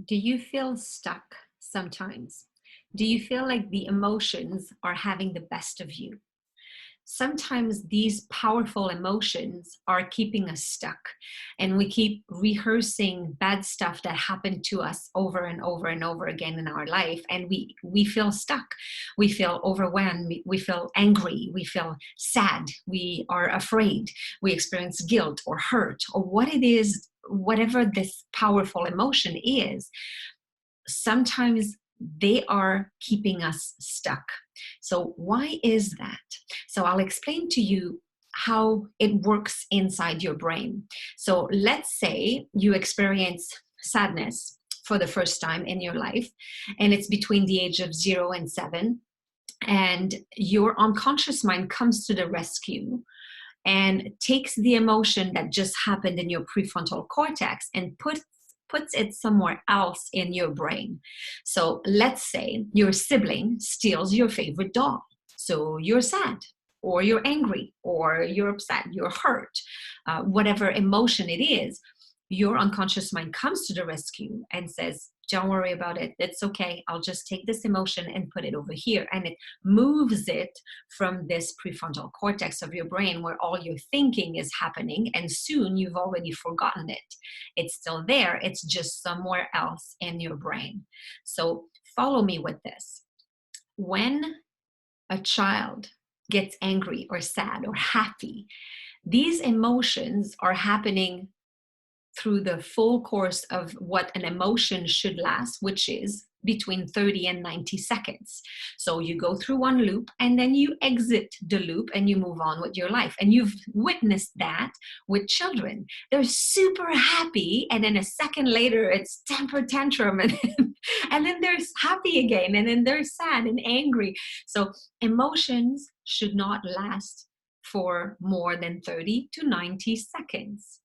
Do you feel stuck sometimes? Do you feel like the emotions are having the best of you? Sometimes these powerful emotions are keeping us stuck, and we keep rehearsing bad stuff that happened to us over and over and over again in our life, and we feel stuck. We feel overwhelmed, we feel angry, we feel sad, we are afraid, we experience guilt or hurt or what it is, whatever this powerful emotion is. Sometimes they are keeping us stuck. So why is that? So I'll explain to you how it works inside your brain. So let's say you experience sadness for the first time in your life, and it's between the age of 0 and 7, and your unconscious mind comes to the rescue and takes the emotion that just happened in your prefrontal cortex and puts it somewhere else in your brain. So let's say your sibling steals your favorite doll. So you're sad, or you're angry, or you're upset, you're hurt, whatever emotion it is. Your unconscious mind comes to the rescue and says, don't worry about it. It's okay. I'll just take this emotion and put it over here. And it moves it from this prefrontal cortex of your brain where all your thinking is happening. And soon you've already forgotten it. It's still there. It's just somewhere else in your brain. So follow me with this. When a child gets angry or sad or happy, these emotions are happening through the full course of what an emotion should last, which is between 30 and 90 seconds. So you go through one loop and then you exit the loop and you move on with your life. And you've witnessed that with children. They're super happy, and then a second later it's temper tantrum, and then they're happy again, and then they're sad and angry. So emotions should not last for more than 30 to 90 seconds.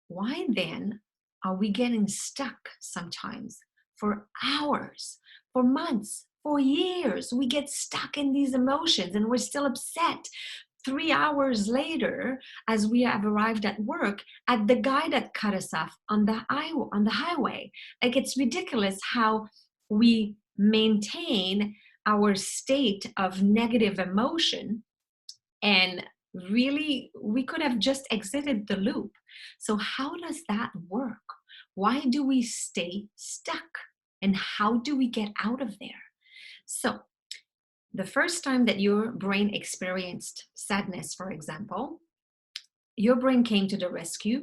Why then are we getting stuck sometimes for hours, for months, for years? We get stuck in these emotions and we're still upset 3 hours later as we have arrived at work at the guy that cut us off on the highway. Like, it's ridiculous how we maintain our state of negative emotion, and really we could have just exited the loop. So how does that work? Why do we stay stuck, and how do we get out of there? So the first time that your brain experienced sadness, for example, your brain came to the rescue,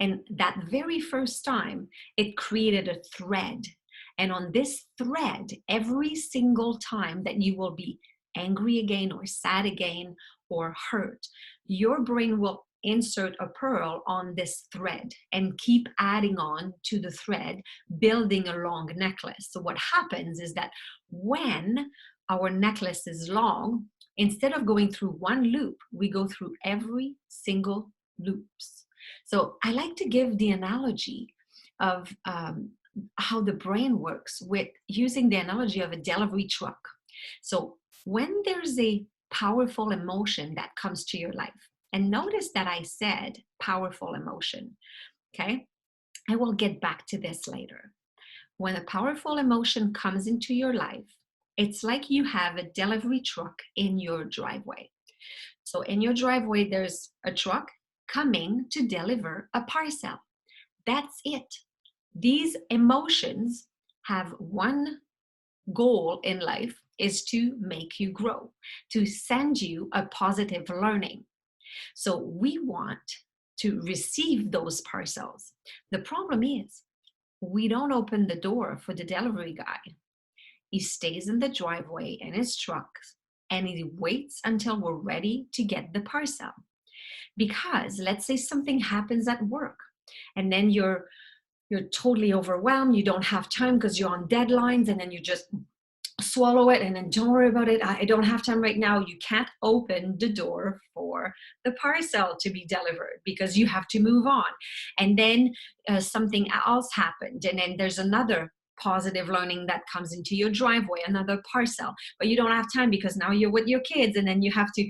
and that very first time it created a thread. And on this thread, every single time that you will be angry again or sad again or hurt, your brain will insert a pearl on this thread and keep adding on to the thread, building a long necklace. So what happens is that when our necklace is long, instead of going through one loop, we go through every single loops. So I like to give the analogy of how the brain works with using the analogy of a delivery truck. So when there's a powerful emotion that comes to your life, and notice that I said powerful emotion, okay? I will get back to this later. When a powerful emotion comes into your life, it's like you have a delivery truck in your driveway. So in your driveway, there's a truck coming to deliver a parcel. That's it. These emotions have one goal in life, is to make you grow, to send you a positive learning. So we want to receive those parcels. The problem is we don't open the door for the delivery guy. He stays in the driveway in his truck and he waits until we're ready to get the parcel. Because let's say something happens at work and then you're totally overwhelmed, you don't have time because you're on deadlines, and then you just swallow it and then don't worry about it. I don't have time right now. You can't open the door for the parcel to be delivered because you have to move on. And then something else happened, and then there's another positive learning that comes into your driveway, another parcel, but you don't have time because now you're with your kids, and then you have to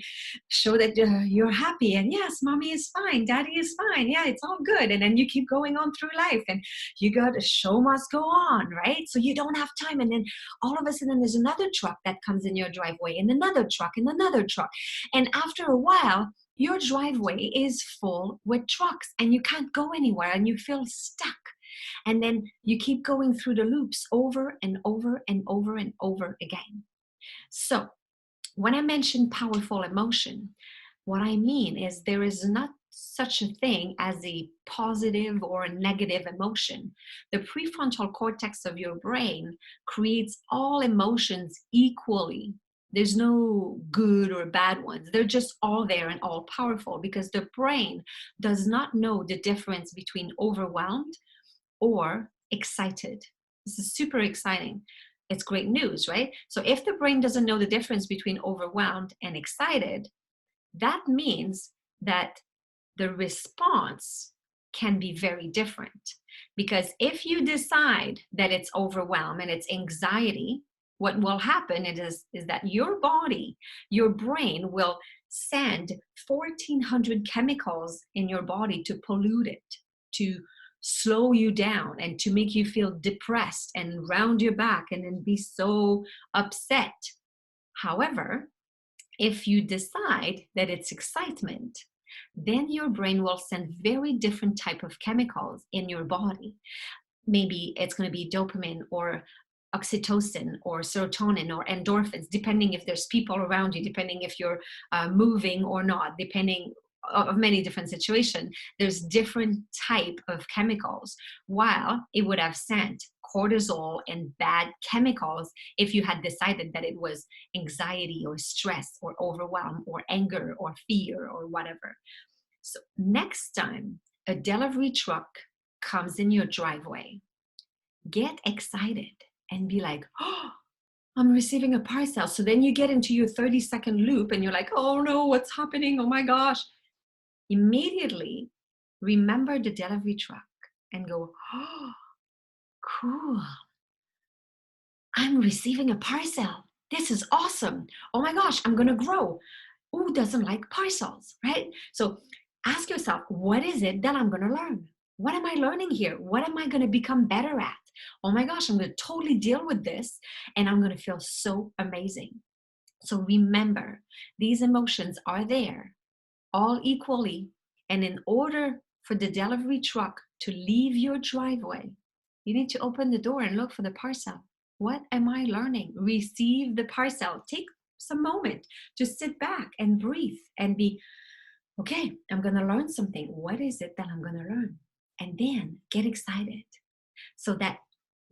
show that you're happy, and yes, mommy is fine, daddy is fine, yeah, it's all good, and then you keep going on through life, and you got, the show must go on, right? So you don't have time, and then all of a sudden there's another truck that comes in your driveway, and another truck, and another truck, and after a while your driveway is full with trucks, and you can't go anywhere, and you feel stuck. And then you keep going through the loops over and over and over and over again. So when I mention powerful emotion, what I mean is there is not such a thing as a positive or a negative emotion. The prefrontal cortex of your brain creates all emotions equally. There's no good or bad ones. They're just all there and all powerful, because the brain does not know the difference between overwhelmed or excited. This is super exciting. It's great news, right? So if the brain doesn't know the difference between overwhelmed and excited, that means that the response can be very different. Because if you decide that it's overwhelm and it's anxiety, what will happen is that your body, your brain will send 1,400 chemicals in your body to pollute it, to slow you down, and to make you feel depressed and round your back and then be so upset. However, if you decide that it's excitement, then your brain will send very different type of chemicals in your body. Maybe it's going to be dopamine or oxytocin or serotonin or endorphins, depending if there's people around you, depending if you're moving or not, depending of many different situations. There's different type of chemicals, while it would have sent cortisol and bad chemicals if you had decided that it was anxiety or stress or overwhelm or anger or fear or whatever. So next time a delivery truck comes in your driveway, get excited and be like, oh, I'm receiving a parcel. So then you get into your 30-second loop and you're like, oh no, what's happening? Oh my gosh. Immediately remember the delivery truck and go, oh, cool. I'm receiving a parcel. This is awesome. Oh my gosh, I'm going to grow. Who doesn't like parcels, right? So ask yourself, what is it that I'm going to learn? What am I learning here? What am I going to become better at? Oh my gosh, I'm going to totally deal with this, and I'm going to feel so amazing. So remember, these emotions are there all equally. And in order for the delivery truck to leave your driveway, you need to open the door and look for the parcel. What am I learning? Receive the parcel. Take some moment to sit back and breathe and be, okay, I'm going to learn something. What is it that I'm going to learn? And then get excited so that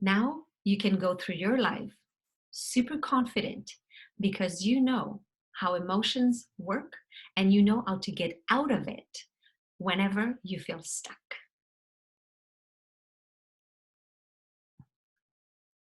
now you can go through your life super confident, because you know how emotions work and you know how to get out of it whenever you feel stuck.